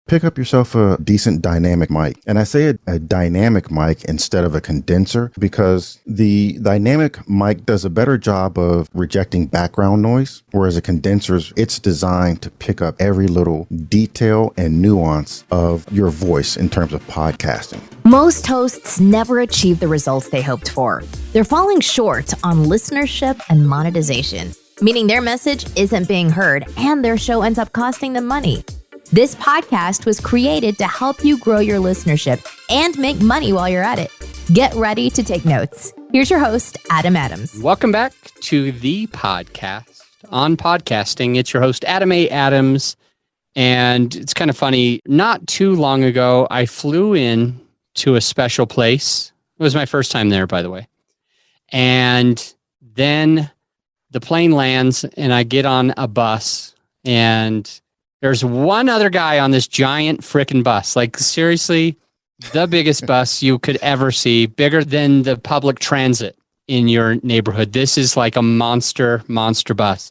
pick up yourself a decent dynamic mic. And I say a dynamic mic instead of a condenser because the dynamic mic does a better job of rejecting background noise, whereas a condenser, it's designed to pick up every little detail and nuance of your voice in terms of podcasting. Most hosts never achieve the results they hoped for. They're falling short on listenership and monetization, meaning their message isn't being heard and their show ends up costing them money. This podcast was created to help you grow your listenership and make money while you're at it. Get ready to take notes. Here's your host, Adam Adams. Welcome back to the podcast on podcasting. It's your host, Adam A. Adams. And it's kind of funny. Not too long ago, I flew in to a special place. It was my first time there, by the way. And then the plane lands and I get on a bus and there's one other guy on this giant frickin' bus. Like seriously, the biggest bus you could ever see, bigger than the public transit in your neighborhood. This is like a monster bus.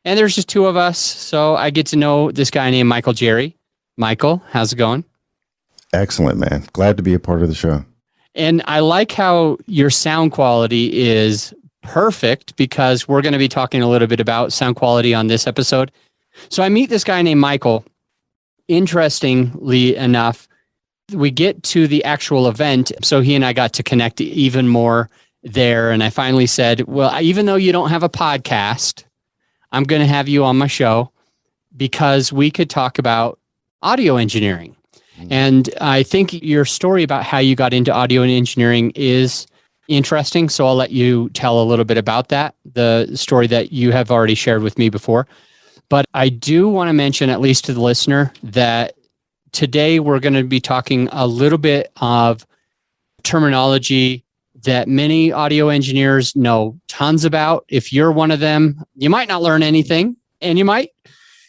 And there's just two of us. So I get to know this guy named Michael Jerry. Michael, how's it going? Excellent, man. Glad to be a part of the show. And I like how your sound quality is perfect because we're going to be talking a little bit about sound quality on this episode. So I meet this guy named Michael. Interestingly enough, we get to the actual event. So he and I got to connect even more there. And I finally said, well, even though you don't have a podcast, I'm going to have you on my show because we could talk about audio engineering. And I think your story about how you got into audio and engineering is interesting. So I'll let you tell a little bit about that, the story that you have already shared with me before. But I do want to mention, at least to the listener, that today we're going to be talking a little bit of terminology that many audio engineers know tons about. If you're one of them, you might not learn anything, and you might.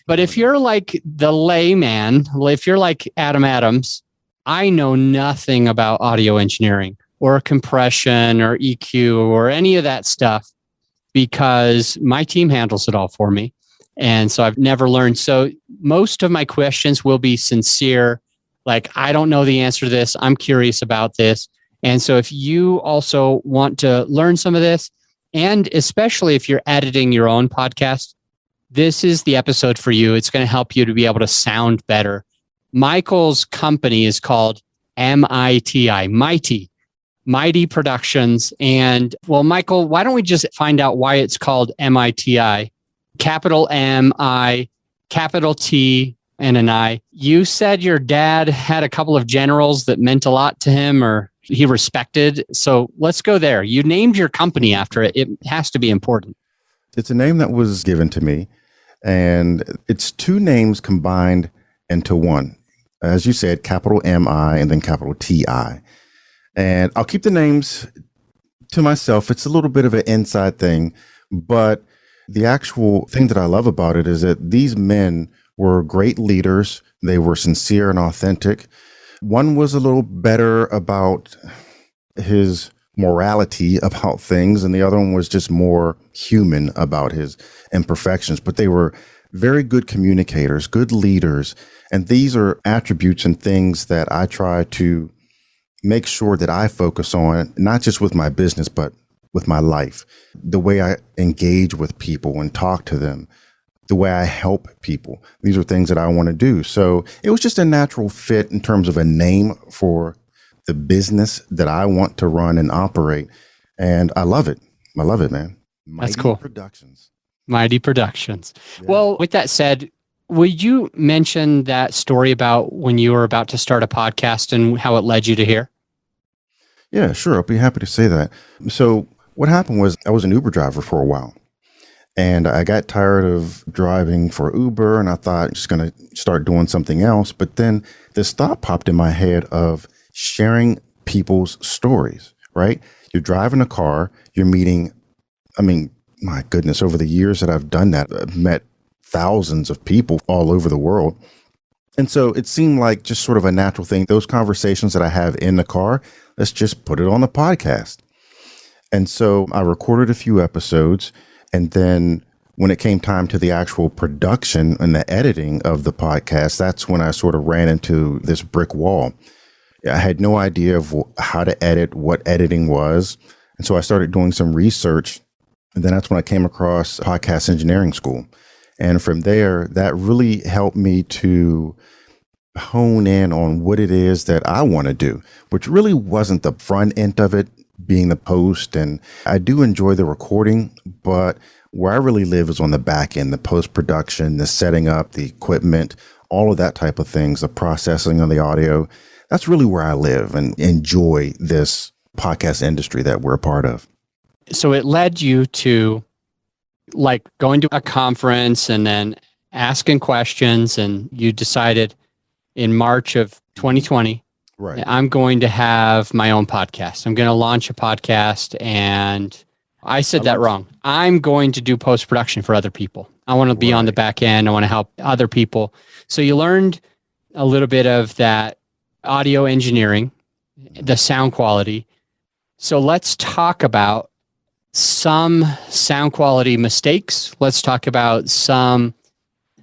But if you're like the layman, if you're like Adam Adams, I know nothing about audio engineering or compression or EQ or any of that stuff because my team handles it all for me. And so I've never learned. So most of my questions will be sincere. Like, I don't know the answer to this. I'm curious about this. And so if you also want to learn some of this, and especially if you're editing your own podcast, this is the episode for you. It's going to help you to be able to sound better. Michael's company is called MiTi, MiTi Productions. And well, Michael, why don't we just find out why it's called MiTi? Capital M-I, capital T, and an I. You said your dad had a couple of generals that meant a lot to him or he respected. So let's go there. You named your company after it. It has to be important. It's a name that was given to me. And it's two names combined into one. As you said, capital M-I and then capital T-I. And I'll keep the names to myself. It's a little bit of an inside thing. But the actual thing that I love about it is that these men were great leaders. They were sincere and authentic. One was a little better about his morality about things, and the other one was just more human about his imperfections. But they were very good communicators, good leaders. And these are attributes and things that I try to make sure that I focus on, not just with my business, but with my life. The way I engage with people and talk to them, the way I help people. These are things that I want to do. So it was just a natural fit in terms of a name for the business that I want to run and operate. And I love it. I love it, man. That's cool. Productions. MiTi Productions. Yeah. Well, with that said, would you mention that story about when you were about to start a podcast and how it led you to here? Yeah, sure. I'll be happy to say that. So what happened was I was an Uber driver for a while. And I got tired of driving for Uber and I thought I'm just going to start doing something else. But then this thought popped in my head of sharing people's stories, right? You're driving a car, you're meeting, my goodness, over the years that I've done that, I've met thousands of people all over the world. And so it seemed like just sort of a natural thing. Those conversations that I have in the car, let's just put it on the podcast. And so I recorded a few episodes. And then when it came time to the actual production and the editing of the podcast, that's when I sort of ran into this brick wall. I had no idea of how to edit, what editing was. And so I started doing some research. And then that's when I came across podcast engineering school. And from there, that really helped me to hone in on what it is that I want to do, which really wasn't the front end of it, being the post. And I do enjoy the recording, but where I really live is on the back end, the post-production, the setting up, the equipment, all of that type of things, the processing of the audio. That's really where I live and enjoy this podcast industry that we're a part of. So it led you to like going to a conference and then asking questions, and you decided in March of 2020, right, I'm going to have my own podcast. I'm going to launch a podcast. And I said that wrong. I'm going to do post-production for other people. I want to be on the back end. I want to help other people. So you learned a little bit of that audio engineering, the sound quality. So let's talk about some sound quality mistakes. Let's talk about some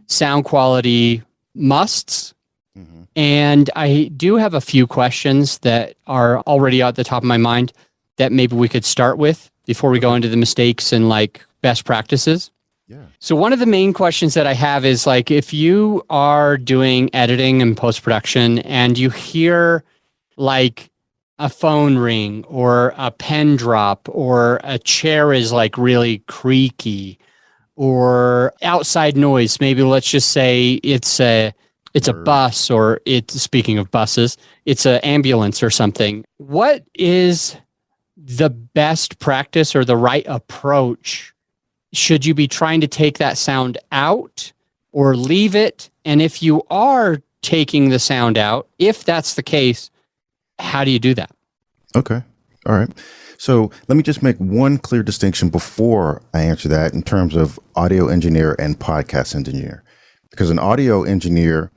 sound quality musts. Mm-hmm. And I do have a few questions that are already at the top of my mind that maybe we could start with before we go into the mistakes and like best practices. Yeah. So one of the main questions that I have is like, if you are doing editing and post-production and you hear like a phone ring or a pen drop or a chair is like really creaky or outside noise, maybe let's just say it's a bus, or speaking of buses, it's an ambulance or something. What is the best practice or the right approach? Should you be trying to take that sound out or leave it? And if you are taking the sound out, if that's the case, how do you do that? Okay. All right. So let me just make one clear distinction before I answer that in terms of audio engineer and podcast engineer, because an audio engineer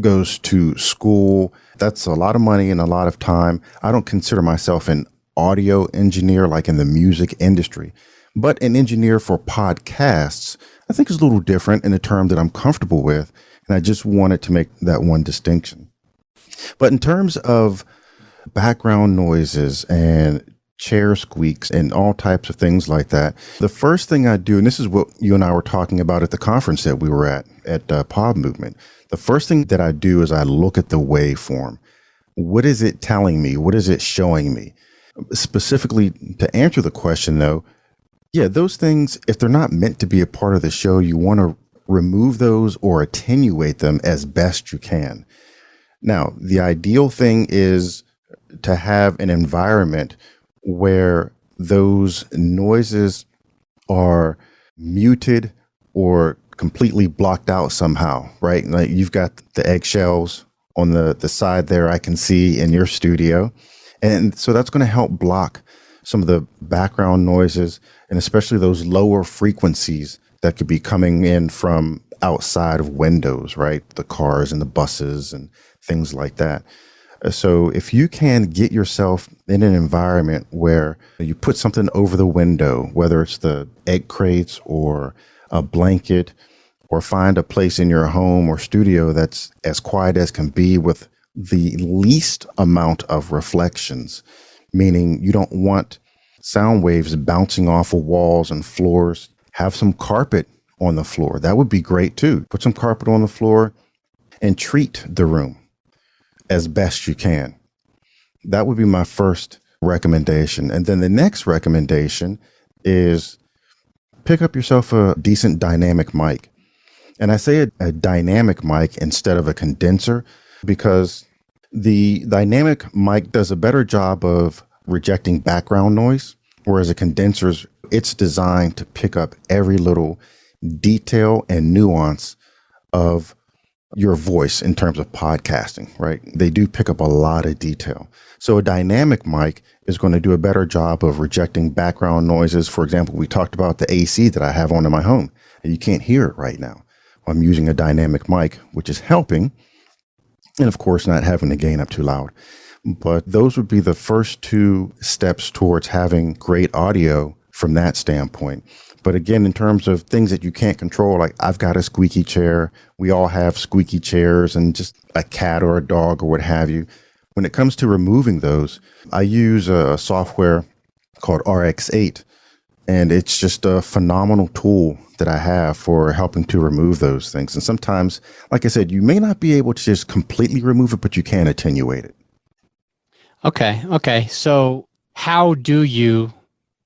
goes to school. That's a lot of money and a lot of time. I don't consider myself an audio engineer like in the music industry, but an engineer for podcasts, I think is a little different in a term that I'm comfortable with. And I just wanted to make that one distinction. But in terms of background noises and chair squeaks and all types of things like that, the first thing I do, and this is what you and I were talking about at the conference that we were at Pod Movement. The first thing that I do is I look at the waveform. What is it telling me? What is it showing me? Specifically, to answer the question though, yeah, those things, if they're not meant to be a part of the show, you want to remove those or attenuate them as best you can. Now, the ideal thing is to have an environment where those noises are muted or completely blocked out somehow, right? Like you've got the eggshells on the side there I can see in your studio. And so that's going to help block some of the background noises and especially those lower frequencies that could be coming in from outside of windows, right? The cars and the buses and things like that. So if you can get yourself in an environment where you put something over the window, whether it's the egg crates or a blanket, or find a place in your home or studio that's as quiet as can be with the least amount of reflections, meaning you don't want sound waves bouncing off of walls and floors. Have some carpet on the floor. That would be great too. Put some carpet on the floor and treat the room as best you can. That would be my first recommendation. And then the next recommendation is pick up yourself a decent dynamic mic. And I say a dynamic mic instead of a condenser because the dynamic mic does a better job of rejecting background noise, whereas a condenser, it's designed to pick up every little detail and nuance of your voice in terms of podcasting, right? They do pick up a lot of detail. So a dynamic mic is going to do a better job of rejecting background noises. For example, we talked about the AC that I have on in my home. You can't hear it right now. I'm using a dynamic mic, which is helping. And of course, not having the gain up too loud. But those would be the first two steps towards having great audio from that standpoint. But again, in terms of things that you can't control, like I've got a squeaky chair. We all have squeaky chairs and just a cat or a dog or what have you. When it comes to removing those, I use a software called RX8, and it's just a phenomenal tool that I have for helping to remove those things. And sometimes, like I said, you may not be able to just completely remove it, but you can attenuate it. Okay. So how do you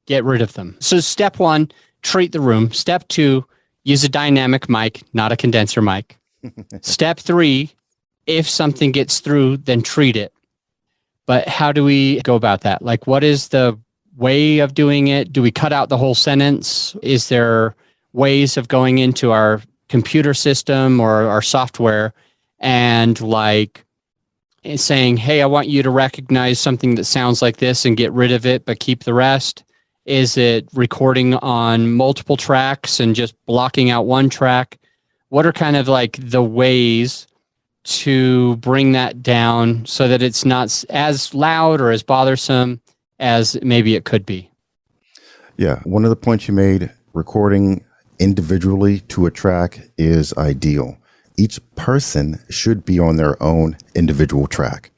get rid of them? So step one, treat the room. Step two, use a dynamic mic, not a condenser mic. Step three, if something gets through, then treat it. But how do we go about that? Like, what is the way of doing it? Do we cut out the whole sentence? Is there ways of going into our computer system or our software and like saying, hey, I want you to recognize something that sounds like this and get rid of it, but keep the rest? Is it recording on multiple tracks and just blocking out one track? What are kind of like the ways to bring that down so that it's not as loud or as bothersome as maybe it could be? Yeah. One of the points you made, recording individually to a track is ideal. Each person should be on their own individual track.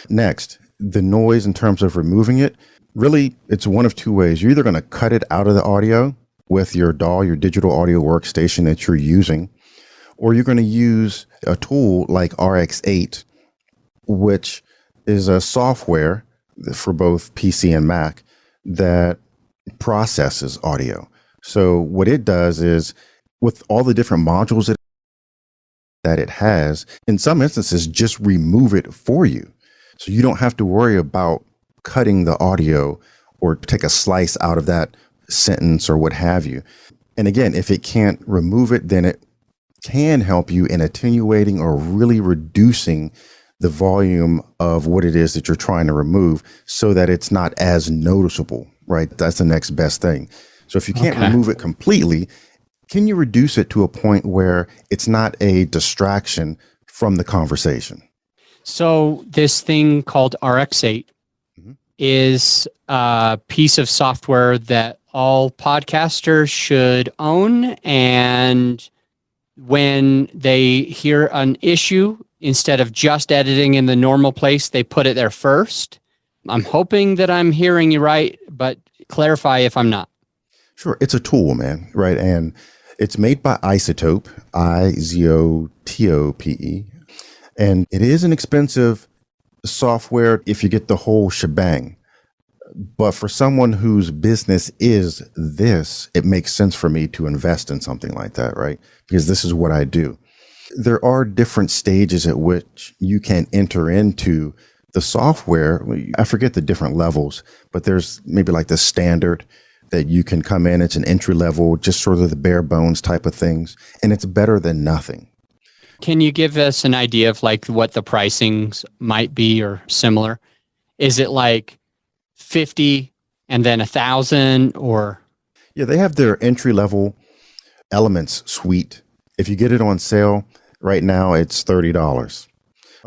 Next, the noise in terms of removing it, really, it's one of two ways. You're either going to cut it out of the audio with your DAW, your digital audio workstation that you're using, or you're going to use a tool like RX8, which is a software for both PC and Mac that processes audio. So what it does is, with all the different modules that it has, in some instances, just remove it for you. So you don't have to worry about cutting the audio or take a slice out of that sentence or what have you. And again, if it can't remove it, then it can help you in attenuating or really reducing the volume of what it is that you're trying to remove so that it's not as noticeable, right? That's the next best thing. So if you can't remove it completely, can you reduce it to a point where it's not a distraction from the conversation? So this thing called RX8 is a piece of software that all podcasters should own. And when they hear an issue, instead of just editing in the normal place, they put it there first. I'm hoping that I'm hearing you right, but clarify if I'm not. Sure. It's a tool, man. Right. And it's made by iZotope, iZotope. And it is an expensive software if you get the whole shebang. But for someone whose business is this, it makes sense for me to invest in something like that, right? Because this is what I do. There are different stages at which you can enter into the software. I forget the different levels, but there's maybe like the standard that you can come in. It's an entry level, just sort of the bare bones type of things. And it's better than nothing. Can you give us an idea of like what the pricings might be or similar? Is it like 50 and then 1,000 or? Yeah, they have their entry level Elements suite. If you get it on sale right now, it's $30.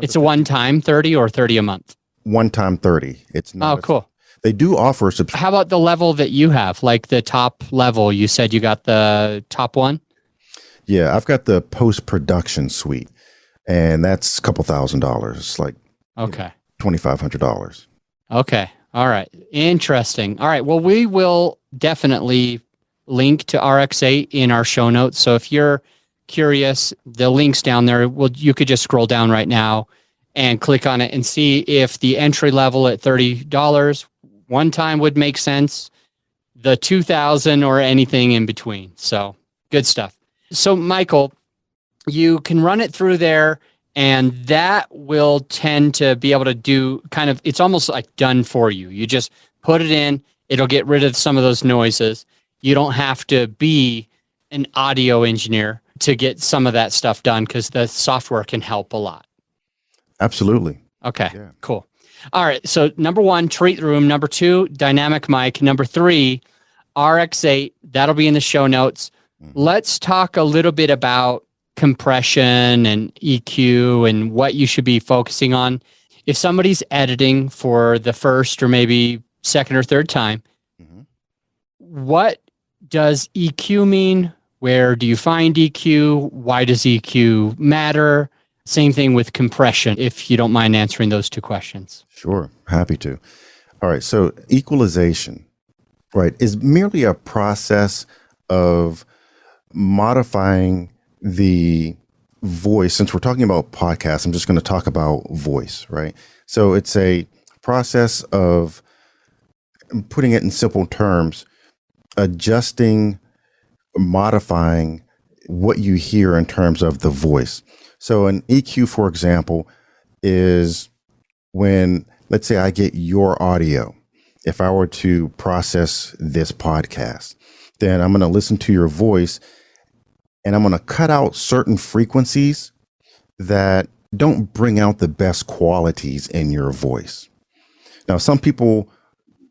It's a one-time 30 or 30 a month? One-time 30. It's not. Oh, cool. They do offer How about the level that you have, like the top level? You said you got the top one? Yeah, I've got the post-production suite, and that's a couple $1,000. It's like $2,500. Okay. All right. Interesting. All right. Well, we will definitely link to RX8 in our show notes. So if you're curious, the link's down there. Well, you could just scroll down right now and click on it and see if the entry level at $30 one time would make sense, the 2,000 or anything in between. So good stuff. So Michael, you can run it through there and that will tend to be able to do kind of, it's almost like done for you. You just put it in, it'll get rid of some of those noises. You don't have to be an audio engineer to get some of that stuff done because the software can help a lot. Absolutely. Okay, cool. All right, so number one, treat the room. Number two, dynamic mic. Number three, RX8. That'll be in the show notes. Let's talk a little bit about compression and EQ and what you should be focusing on. If somebody's editing for the first or maybe second or third time, what does EQ mean? Where do you find EQ? Why does EQ matter? Same thing with compression, if you don't mind answering those two questions. Sure, happy to. All right, so equalization, right, is merely a process of modifying the voice. Since we're talking about podcasts, I'm just going to talk about voice, right? So it's a process of, putting it in simple terms, adjusting, modifying what you hear in terms of the voice. So an EQ, for example, is when, let's say I get your audio. If I were to process this podcast, then I'm going to listen to your voice and I'm going to cut out certain frequencies that don't bring out the best qualities in your voice. Now, some people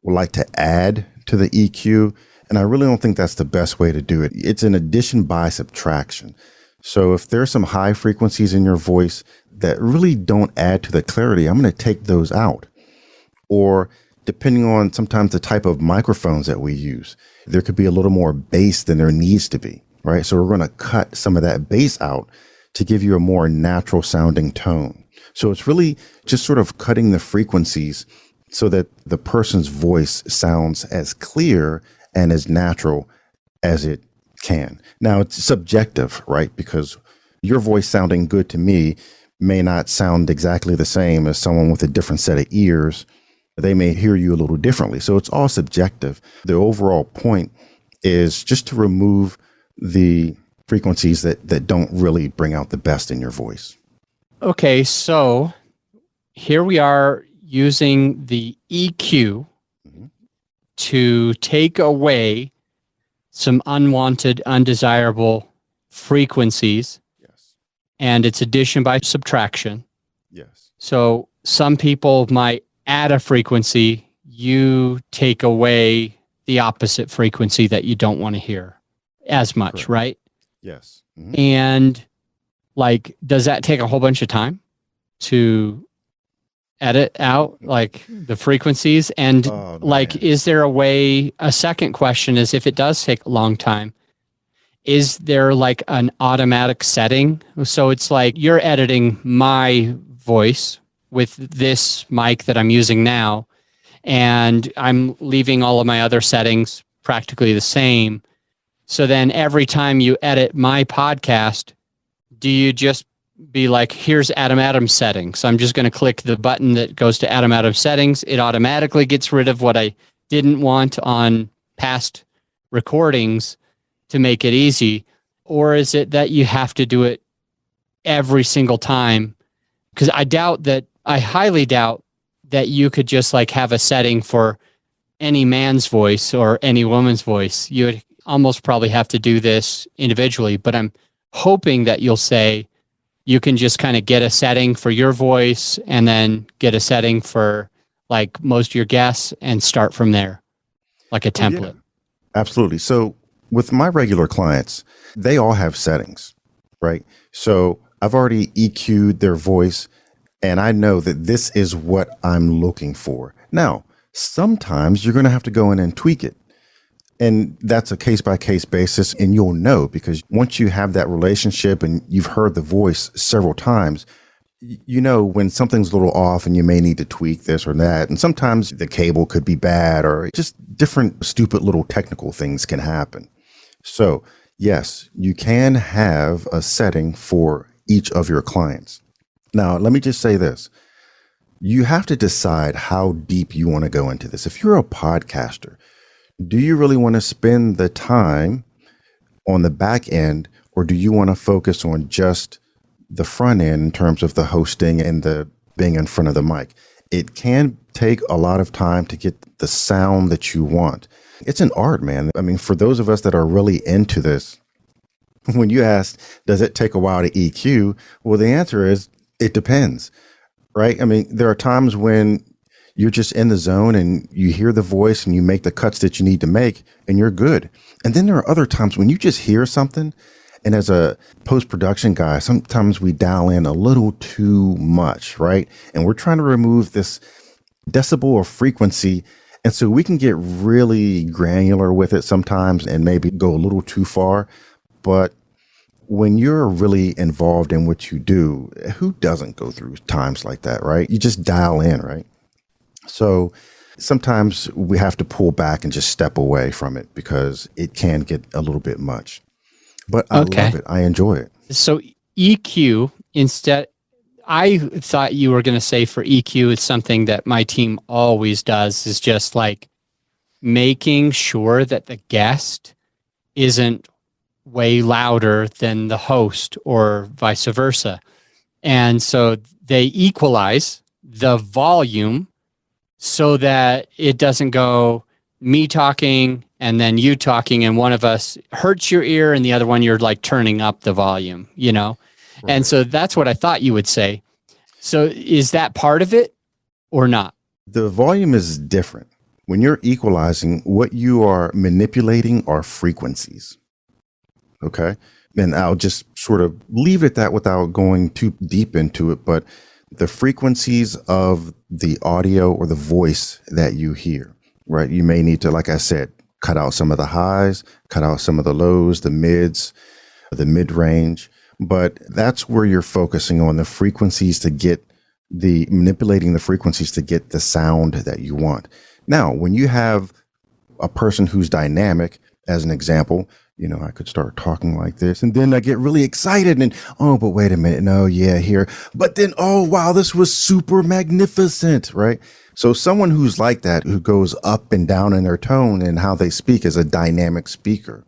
would like to add to the EQ, and I really don't think that's the best way to do it. It's an addition by subtraction. So if there's some high frequencies in your voice that really don't add to the clarity, I'm going to take those out. Or depending on sometimes the type of microphones that we use, there could be a little more bass than there needs to be, right? So we're going to cut some of that bass out to give you a more natural sounding tone. So it's really just sort of cutting the frequencies so that the person's voice sounds as clear and as natural as it can. Now, it's subjective, right? Because your voice sounding good to me may not sound exactly the same as someone with a different set of ears. They may hear you a little differently. So it's all subjective. The overall point is just to remove the frequencies that don't really bring out the best in your voice. Okay, so here we are using the EQ to take away some unwanted, undesirable frequencies. Yes. And it's addition by subtraction. Yes. So some people might add a frequency, you take away the opposite frequency that you don't want to hear as much, Correct. Right? Yes. And like, does that take a whole bunch of time to edit out like the frequencies? And is there a way, a second question is, if it does take a long time, is there like an automatic setting? So it's like you're editing my voice with this mic that I'm using now, and I'm leaving all of my other settings practically the same. So then every time you edit my podcast, do you just be like, here's Adam Adams settings? I'm just going to click the button that goes to Adam Adams settings. It automatically gets rid of what I didn't want on past recordings to make it easy. Or is it that you have to do it every single time? Because I highly doubt that you could just like have a setting for any man's voice or any woman's voice. You would almost probably have to do this individually, but I'm hoping that you'll say you can just kind of get a setting for your voice and then get a setting for like most of your guests and start from there, like a template. Yeah. Absolutely. So with my regular clients, they all have settings, right? So I've already EQ'd their voice and I know that this is what I'm looking for. Now, sometimes you're going to have to go in and tweak it. And that's a case-by-case basis, and you'll know because once you have that relationship and you've heard the voice several times, you know when something's a little off and you may need to tweak this or that. And sometimes the cable could be bad or just different stupid little technical things can happen. So yes, you can have a setting for each of your clients. Now, let me just say this. You have to decide how deep you want to go into this. If you're a podcaster, do you really want to spend the time on the back end, or do you want to focus on just the front end in terms of the hosting and the being in front of the mic? It can take a lot of time to get the sound that you want. It's an art, man. I mean, for those of us that are really into this, when you ask, does it take a while to EQ? Well, the answer is, it depends, right? I mean, there are times when you're just in the zone and you hear the voice and you make the cuts that you need to make and you're good. And then there are other times when you just hear something, and as a post-production guy, sometimes we dial in a little too much, right? And we're trying to remove this decibel or frequency, And so we can get really granular with it sometimes and maybe go a little too far. But when you're really involved in what you do, who doesn't go through times like that, right? You just dial in, right? So sometimes we have to pull back and just step away from it because it can get a little bit much. But I love it. I enjoy it. So EQ instead, I thought you were going to say for EQ, it's something that my team always does, is just like making sure that the guest isn't way louder than the host or vice versa. And so they equalize the volume so that it doesn't go me talking and then you talking and one of us hurts your ear and the other one you're like turning up the volume, you know? Right. And so that's what I thought you would say. So is that part of it or not? The volume is different. When you're equalizing, what you are manipulating are frequencies. Okay? And I'll just sort of leave it at that without going too deep into it, but the frequencies of the audio or the voice that you hear, right? You may need to, like I said, cut out some of the highs, cut out some of the lows, the mids, the mid-range, but that's where you're focusing on the frequencies to get manipulating the frequencies to get the sound that you want. Now, when you have a person who's dynamic, as an example, you know, I could start talking like this and then I get really excited and, oh, but wait a minute. No, yeah, here. But then, oh, wow, this was super magnificent, right? So someone who's like that, who goes up and down in their tone and how they speak, is a dynamic speaker.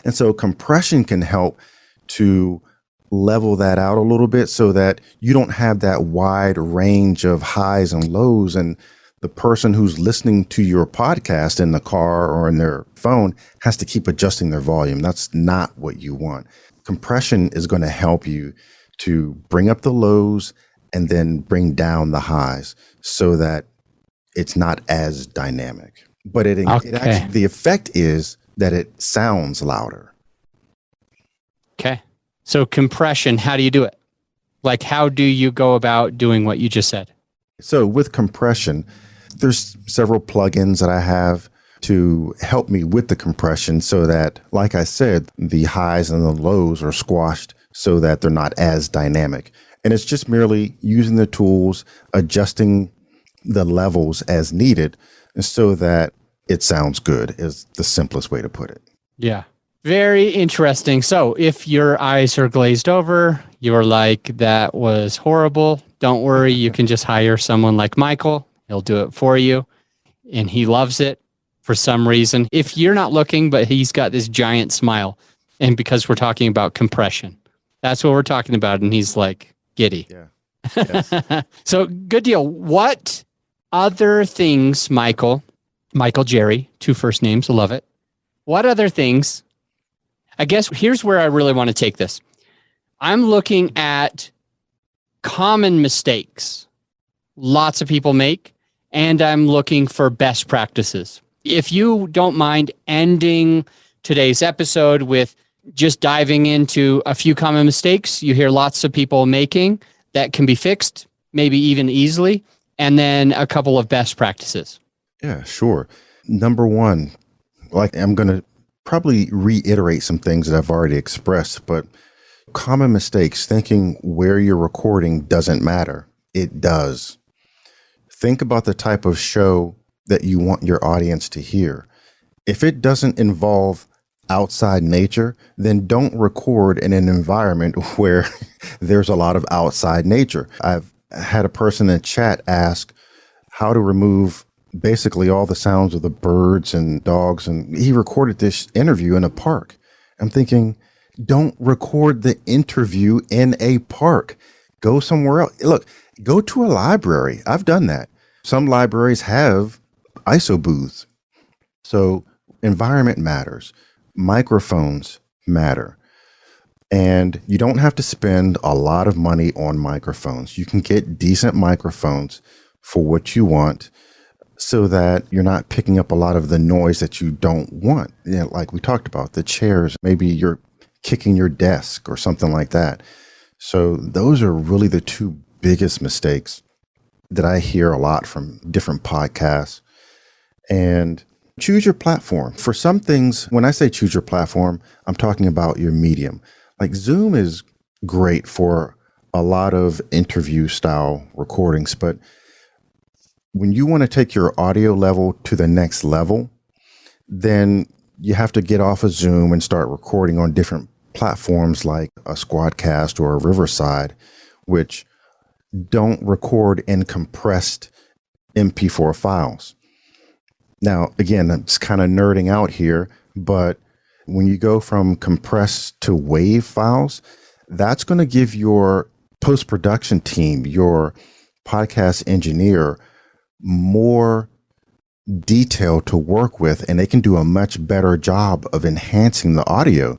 And so compression can help to level that out a little bit so that you don't have that wide range of highs and lows, and the person who's listening to your podcast in the car or in their phone has to keep adjusting their volume. That's not what you want. Compression is going to help you to bring up the lows and then bring down the highs so that it's not as dynamic. But it actually, the effect is that it sounds louder. Okay. So compression, how do you do it? Like, how do you go about doing what you just said? So with compression, there's several plugins that I have to help me with the compression so that, like I said, the highs and the lows are squashed so that they're not as dynamic. And it's just merely using the tools, adjusting the levels as needed so that it sounds good is the simplest way to put it. Yeah. Very interesting. So if your eyes are glazed over, you're like, that was horrible. Don't worry. You can just hire someone like Michael. He'll do it for you. And he loves it for some reason. If you're not looking, but he's got this giant smile. And because we're talking about compression, that's what we're talking about. And he's like, giddy. Yeah. Yes. So good deal. What other things, Michael Jerry, 2 first names, I love it. What other things? I guess here's where I really want to take this. I'm looking at common mistakes lots of people make, and I'm looking for best practices. If you don't mind ending today's episode with just diving into a few common mistakes you hear lots of people making that can be fixed, maybe even easily, and then a couple of best practices. Yeah, sure. Number one, like I'm going to probably reiterate some things that I've already expressed, but common mistakes, thinking where you're recording doesn't matter. It does. Think about the type of show that you want your audience to hear. If it doesn't involve outside nature, then don't record in an environment where there's a lot of outside nature. I've had a person in chat ask how to remove basically all the sounds of the birds and dogs, and he recorded this interview in a park. I'm thinking, don't record the interview in a park. Go somewhere else. Look, go to a library. I've done that. Some libraries have ISO booths. So environment matters. Microphones matter. And you don't have to spend a lot of money on microphones. You can get decent microphones for what you want, so that you're not picking up a lot of the noise that you don't want. You know, like we talked about, the chairs, maybe you're kicking your desk or something like that. So those are really the 2 biggest mistakes that I hear a lot from different podcasts. and choose your platform. For some things, when I say choose your platform, I'm talking about your medium. Like Zoom is great for a lot of interview style recordings, but when you want to take your audio level to the next level, then you have to get off of Zoom and start recording on different platforms like a Squadcast or a Riverside, which don't record in compressed MP4 files. Now, again, I'm just kind of nerding out here, but when you go from compressed to WAV files, that's going to give your post-production team, your podcast engineer, more detail to work with, and they can do a much better job of enhancing the audio.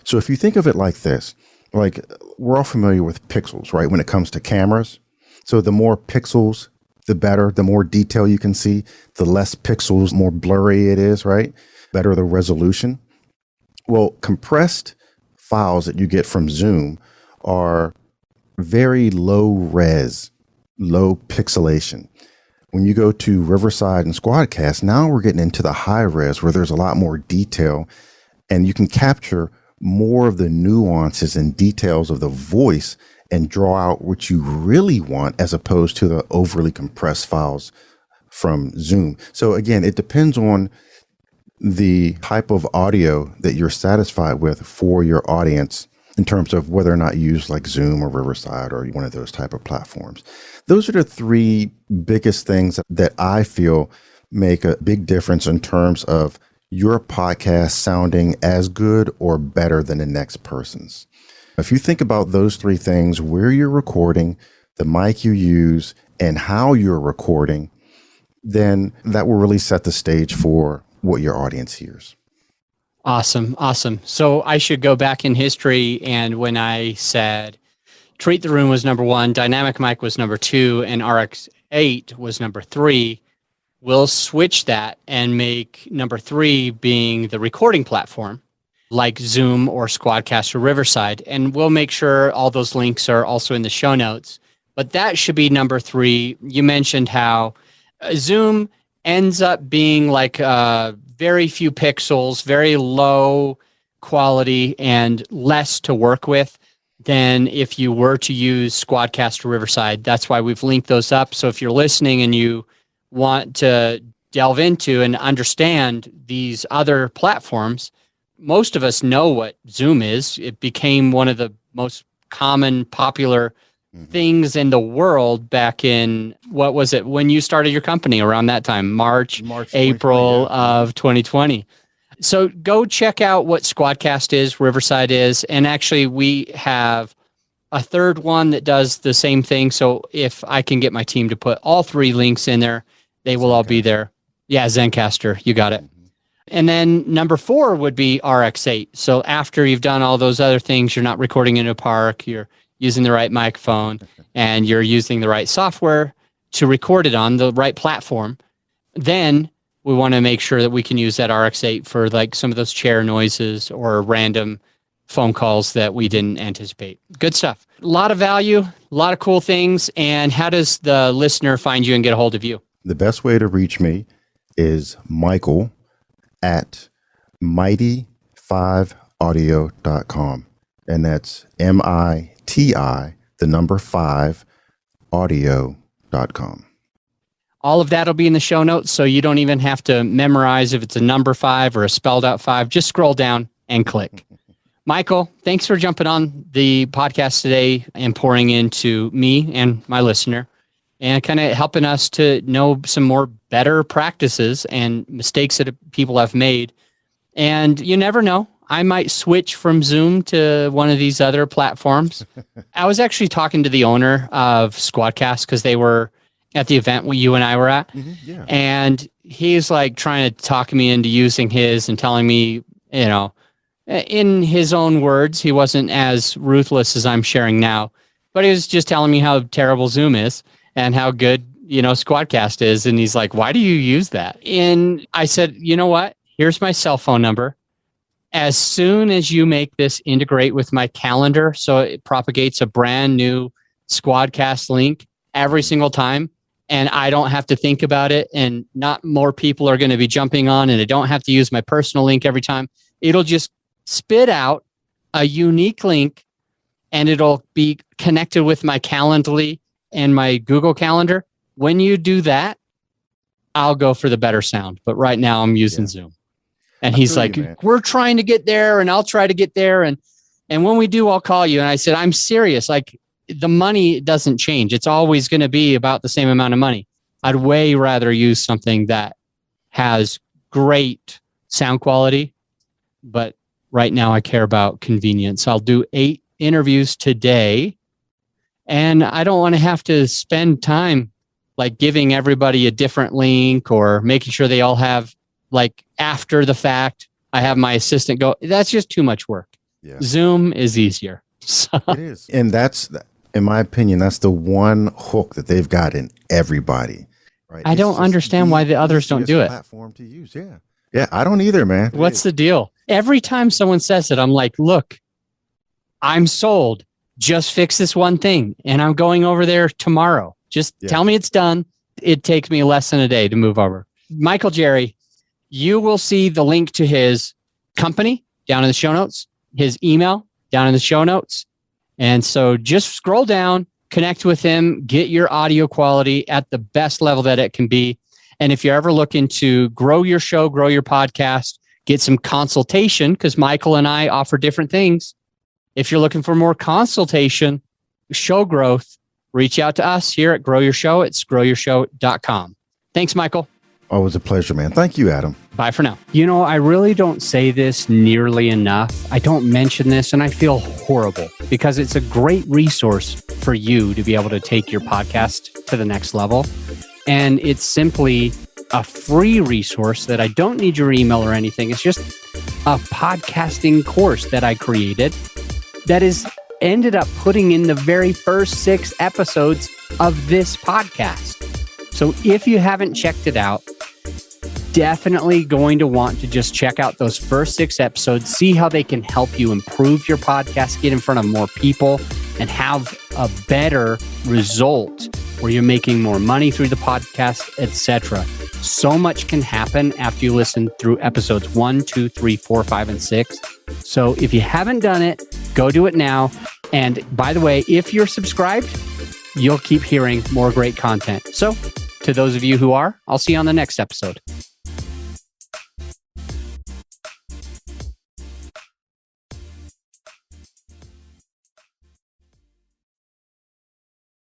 So if you think of it like this, like we're all familiar with pixels, right? When it comes to cameras. So the more pixels, the better, the more detail you can see, the less pixels, more blurry it is, right? Better the resolution. Well, compressed files that you get from Zoom are very low res, low pixelation. When you go to Riverside and Squadcast, now we're getting into the high res where there's a lot more detail and you can capture more of the nuances and details of the voice and draw out what you really want as opposed to the overly compressed files from Zoom. So again, it depends on the type of audio that you're satisfied with for your audience in terms of whether or not you use like Zoom or Riverside or one of those type of platforms. Those are the three biggest things that I feel make a big difference in terms of your podcast sounding as good or better than the next person's. If you think about those three things, where you're recording, the mic you use, and how you're recording, then that will really set the stage for what your audience hears. Awesome. So I should go back in history, and when I said Treat the Room was number 1, Dynamic Mic was number 2, and RX8 was number 3, we'll switch that and make number 3 being the recording platform, like Zoom or Squadcast or Riverside. And we'll make sure all those links are also in the show notes. But that should be number 3. You mentioned how Zoom ends up being like very few pixels, very low quality, and less to work with than if you were to use Squadcast or Riverside. That's why we've linked those up. So if you're listening and you want to delve into and understand these other platforms, most of us know what Zoom is. It became one of the most common, popular things in the world back in, what was it, when you started your company around that time, March April of 2020. So go check out what Squadcast is, Riverside is, and actually we have a third one that does the same thing. So if I can get my team to put all 3 links in there, they will all be there. Yeah, Zencastr, you got it. And then number 4 would be RX8. So after you've done all those other things, you're not recording in a park, you're using the right microphone, and you're using the right software to record it on, the right platform, then we want to make sure that we can use that RX8 for like some of those chair noises or random phone calls that we didn't anticipate. Good stuff. A lot of value, a lot of cool things. And how does the listener find you and get a hold of you? The best way to reach me is Michael at MiTi5audio.com. And that's MiTi, the number 5, audio.com. All of that will be in the show notes, so you don't even have to memorize if it's a number 5 or a spelled out 5. Just scroll down and click. Michael, thanks for jumping on the podcast today and pouring into me and my listener and kind of helping us to know some more better practices and mistakes that people have made. And you never know, I might switch from Zoom to one of these other platforms. I was actually talking to the owner of Squadcast because they were at the event where you and I were at. Yeah. And he's like trying to talk me into using his and telling me, you know, in his own words, he wasn't as ruthless as I'm sharing now, but he was just telling me how terrible Zoom is and how good, you know, Squadcast is. And he's like, why do you use that? And I said, you know what? Here's my cell phone number. As soon as you make this integrate with my calendar, so it propagates a brand new Squadcast link every single time, and I don't have to think about it, and not more people are going to be jumping on, and I don't have to use my personal link every time. It'll just spit out a unique link, and it'll be connected with my Calendly and my Google Calendar. When you do that, I'll go for the better sound. But right now I'm using Zoom. And he's like, we're trying to get there, and I'll try to get there. And when we do, I'll call you. And I said, I'm serious. Like, the money doesn't change. It's always going to be about the same amount of money. I'd way rather use something that has great sound quality. But right now I care about convenience. I'll do 8 interviews today, and I don't want to have to spend time like giving everybody a different link or making sure they all have, like, after the fact, I have my assistant go. That's just too much work. Yeah. Zoom is easier. So. It is. And that's, in my opinion, that's the one hook that they've got in everybody. Right? I don't understand why the others don't do it. Platform to use. Yeah. Yeah. I don't either, man. What's the deal? Every time someone says it, I'm like, look, I'm sold. Just fix this one thing. And I'm going over there tomorrow. Just tell me it's done. It takes me less than a day to move over. Michael Jerry, you will see the link to his company down in the show notes, his email down in the show notes. And so just scroll down, connect with him, get your audio quality at the best level that it can be. And if you're ever looking to grow your show, grow your podcast, get some consultation, because Michael and I offer different things. If you're looking for more consultation, show growth, reach out to us here at Grow Your Show. It's growyourshow.com. Thanks, Michael. Always a pleasure, man. Thank you, Adam. Bye for now. You know, I really don't say this nearly enough. I don't mention this, and I feel horrible because it's a great resource for you to be able to take your podcast to the next level. And it's simply a free resource that I don't need your email or anything. It's just a podcasting course that I created that is ended up putting in the very first 6 episodes of this podcast. So if you haven't checked it out, definitely going to want to just check out those first 6 episodes, see how they can help you improve your podcast, get in front of more people, and have a better result where you're making more money through the podcast, etc. So much can happen after you listen through episodes 1, 2, 3, 4, 5, and 6. So if you haven't done it, go do it now. And by the way, if you're subscribed, you'll keep hearing more great content. So to those of you who are, I'll see you on the next episode.